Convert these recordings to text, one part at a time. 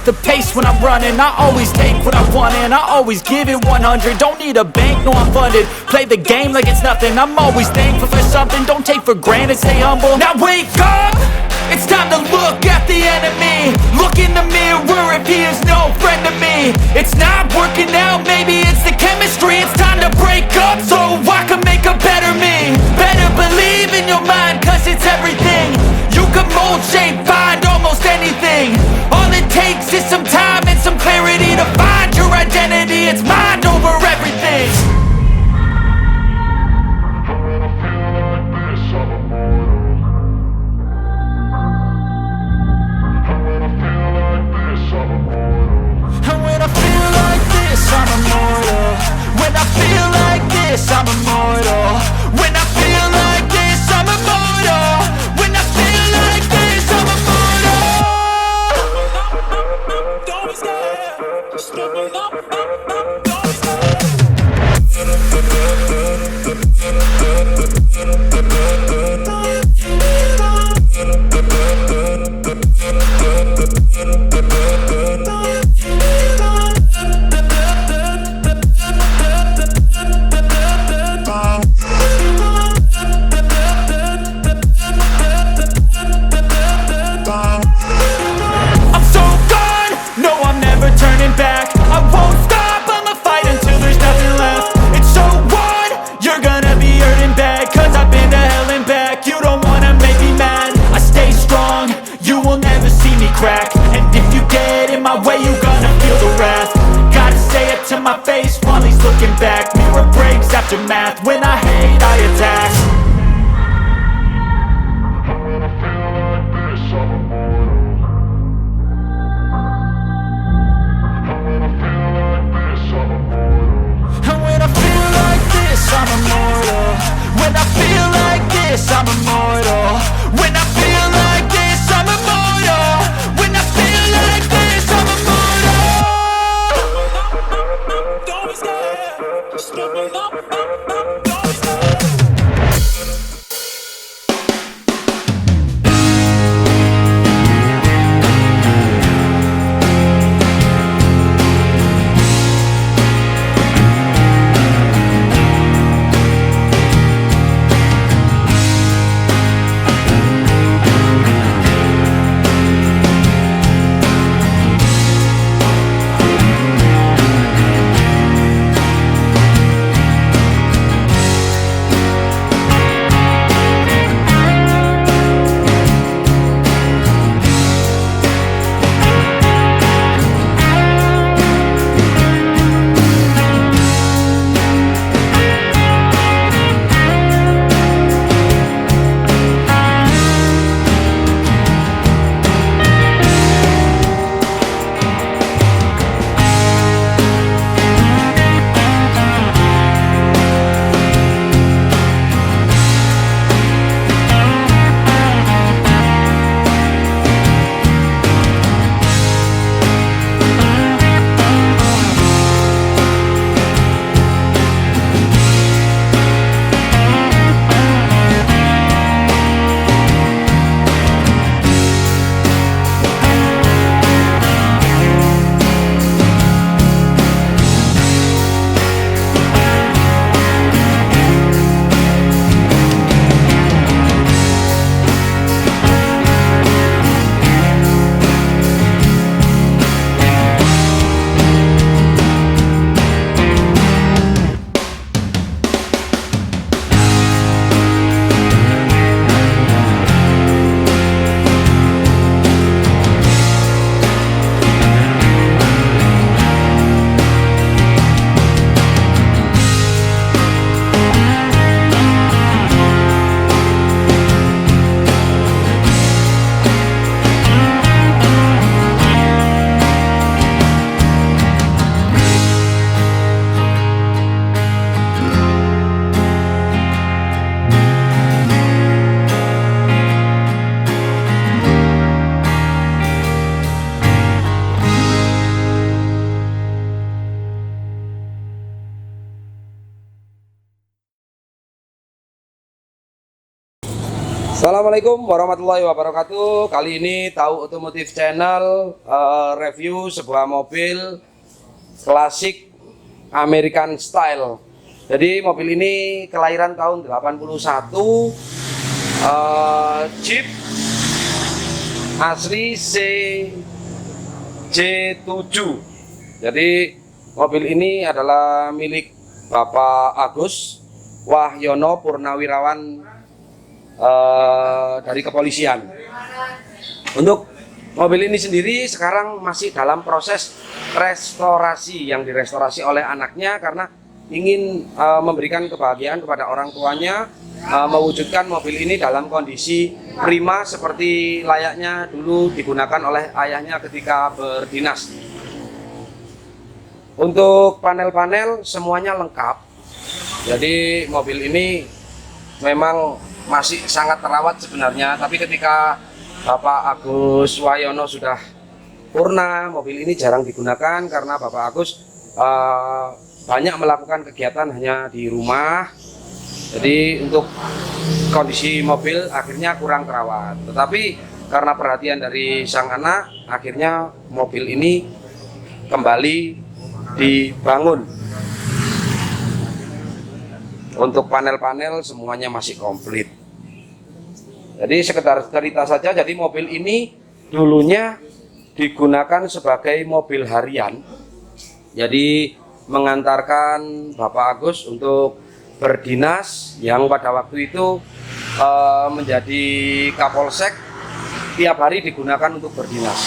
the pace when I'm running. I always take what I want and I always give it 100. Don't need a bank, no I'm funded. Play the game like it's nothing. I'm always thankful for something. Don't take for granted, stay humble. Now wake up! It's time to look at the enemy. Look in the mirror if he is no friend to me. It's not working out, maybe it's the chemistry. It's time to break up so I can make a better me. Better believe in your mind, cause it's everything. You can mold, shape, find almost anything. All it takes is some time and some clarity to find your identity. It's mind over everything. And when I feel like this, I'm immortal. When I feel like this, I'm immortal. When I feel like this, I'm immortal. When I feel like this, I'm immortal. Don't be scared. Just don't be crack. And if you get in my way, you gonna feel the wrath. Gotta say it to my face while he's looking back. Mirror breaks after math. When I hate, I attack. And when I feel like this, I'm immortal. And when I feel like this, I'm immortal. And when I feel like this, I'm immortal. When I feel like this, I'm immortal. When I feel like this, I'm immortal. When I feel like this, I'm immortal. Don't be scared. Just don't be Assalamualaikum warahmatullahi wabarakatuh. Kali ini Tahu Otomotif Channel review sebuah mobil klasik American Style. Jadi mobil ini kelahiran tahun 81, Jeep asli CJ7. Jadi mobil ini adalah milik Bapak Agus Wahyono Purnawirawan dari kepolisian. Untuk mobil ini sendiri sekarang masih dalam proses restorasi, yang direstorasi oleh anaknya karena ingin memberikan kebahagiaan kepada orang tuanya, mewujudkan mobil ini dalam kondisi prima seperti layaknya dulu digunakan oleh ayahnya ketika berdinas. Untuk panel-panel semuanya lengkap. Jadi mobil ini memang masih sangat terawat sebenarnya, tapi ketika Bapak Agus Wahyono sudah purna, mobil ini jarang digunakan karena Bapak Agus banyak melakukan kegiatan hanya di rumah. Jadi untuk kondisi mobil akhirnya kurang terawat. Tetapi karena perhatian dari sang anak, akhirnya mobil ini kembali dibangun. Untuk panel-panel semuanya masih komplit. Jadi sekedar cerita saja, jadi mobil ini dulunya digunakan sebagai mobil harian. Jadi mengantarkan Bapak Agus untuk berdinas, yang pada waktu itu menjadi Kapolsek, tiap hari digunakan untuk berdinas.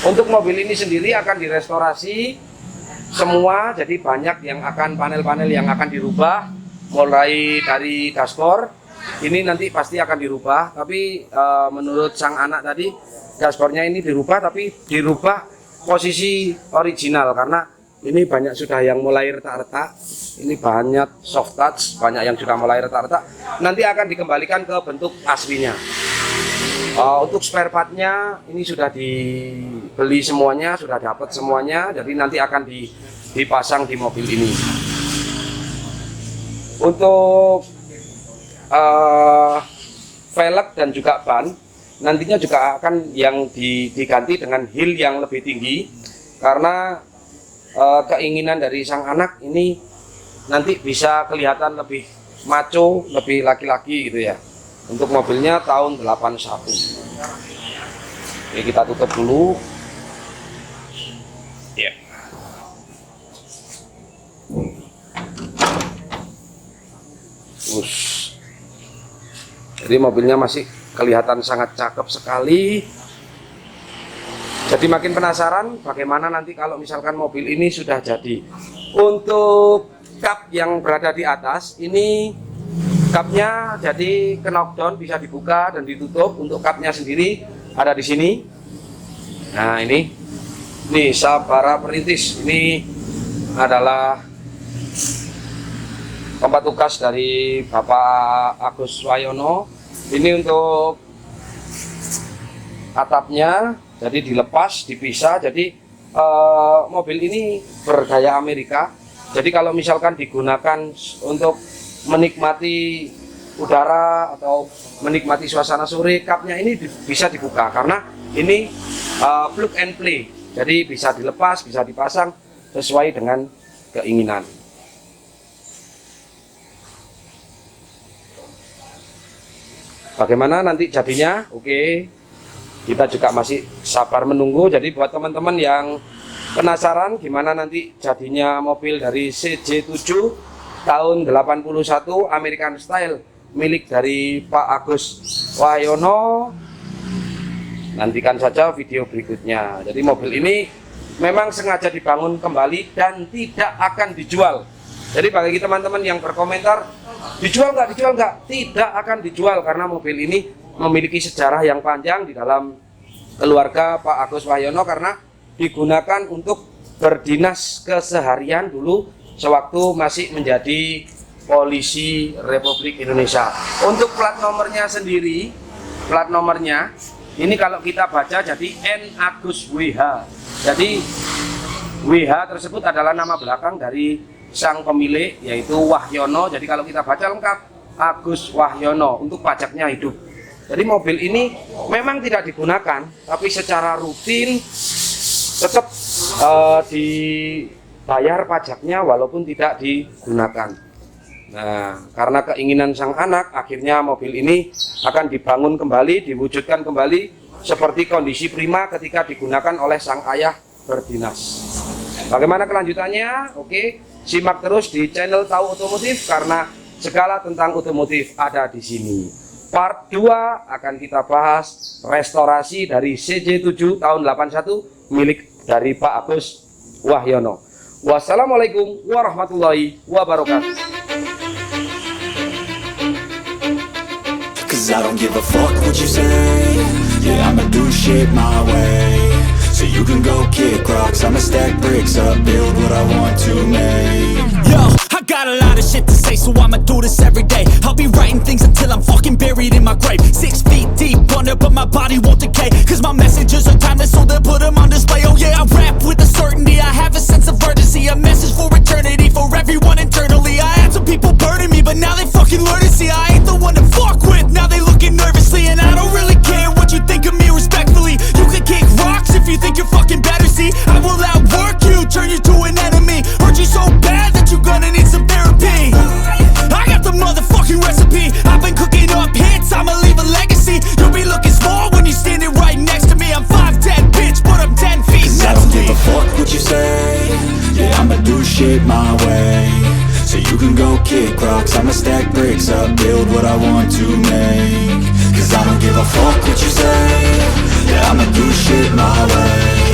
Untuk mobil ini sendiri akan direstorasi semua, jadi banyak yang akan panel-panel yang akan dirubah, mulai dari dashboard ini nanti pasti akan dirubah. Tapi menurut sang anak tadi, dashboardnya ini dirubah, tapi dirubah posisi original karena ini banyak sudah yang mulai retak-retak. Ini banyak soft touch, banyak yang sudah mulai retak-retak. Nanti akan dikembalikan ke bentuk aslinya. Untuk spare partnya ini sudah dibeli semuanya, sudah dapat semuanya, jadi nanti akan dipasang di mobil ini. Untuk velg dan juga ban nantinya juga akan yang diganti dengan heel yang lebih tinggi karena keinginan dari sang anak ini nanti bisa kelihatan lebih maco, lebih laki-laki gitu ya. Untuk mobilnya tahun 81. Oke, kita tutup dulu. Ya. Jadi mobilnya masih kelihatan sangat cakep sekali. Jadi makin penasaran bagaimana nanti kalau misalkan mobil ini sudah jadi. Untuk kap yang berada di atas ini, kapnya jadi knockdown, bisa dibuka dan ditutup. Untuk kapnya sendiri ada di sini. Nah ini Sabara Perintis. Ini adalah tempat tugas dari Bapak Agus Wahyono. Ini untuk atapnya, jadi dilepas, dipisah. Jadi mobil ini bergaya Amerika. Jadi kalau misalkan digunakan untuk menikmati udara atau menikmati suasana sore, kapnya ini bisa dibuka karena ini plug and play, jadi bisa dilepas, bisa dipasang sesuai dengan keinginan. Bagaimana nanti jadinya? Oke, kita juga masih sabar menunggu. Jadi buat teman-teman yang penasaran gimana nanti jadinya mobil dari CJ7 tahun 81 American Style milik dari Pak Agus Wahyono, nantikan saja video berikutnya. Jadi mobil ini memang sengaja dibangun kembali dan tidak akan dijual. Jadi bagi teman-teman yang berkomentar dijual nggak, tidak akan dijual karena mobil ini memiliki sejarah yang panjang di dalam keluarga Pak Agus Wahyono karena digunakan untuk berdinas keseharian dulu sewaktu masih menjadi polisi Republik Indonesia. Untuk plat nomornya sendiri, plat nomornya ini kalau kita baca jadi N Agus WH. Jadi WH tersebut adalah nama belakang dari sang pemilik, yaitu Wahyono. Jadi kalau kita baca lengkap Agus Wahyono untuk pajaknya hidup. Jadi mobil ini memang tidak digunakan, tapi secara rutin tetap dibayar pajaknya walaupun tidak digunakan. Nah, karena keinginan sang anak, akhirnya mobil ini akan dibangun kembali, diwujudkan kembali seperti kondisi prima ketika digunakan oleh sang ayah berdinas. Bagaimana kelanjutannya? Oke, simak terus di channel Tahu Otomotif karena segala tentang otomotif ada di sini. Part 2 akan kita bahas restorasi dari CJ7 tahun 81 milik dari Pak Agus Wahyono. Wassalamualaikum warahmatullahi wabarakatuh. Cause I don't give a fuck what you say. Yeah, I'ma do shit my way. So you can go kick rocks, I'ma stack bricks up, build what I want to make. Yo, I got a lot of shit to say, so I'ma do this every day. I'll be writing things until I'm fucking buried in my grave. 6 feet deep under, but my body won't decay. Cause my messages are timeless, so they'll put them on display. Oh yeah, I rap with a certainty, I have a sense of urgency. A message for eternity, for everyone internally. I had some people burning me, but now they fucking learn to see I ain't the one to fuck with, now they looking nervously. And I don't really care what you think of me respectfully. You can kick rocks if you think you're fucking better, see I will outwork you, turn you to an enemy. Hurt you so bad that you're gonna need some therapy. I got the motherfucking recipe, I've been cooking up hits, I'ma leave a legacy. You'll be looking small when you're standing right next to me. I'm 5'10", bitch, but I'm 10 feet next to me. I don't give a fuck what you say. Yeah, I'ma do shit my way. So you can go kick rocks, I'ma stack bricks up, build what I want to make. Cause I don't give a fuck what you say. Yeah, I'ma do shit my way.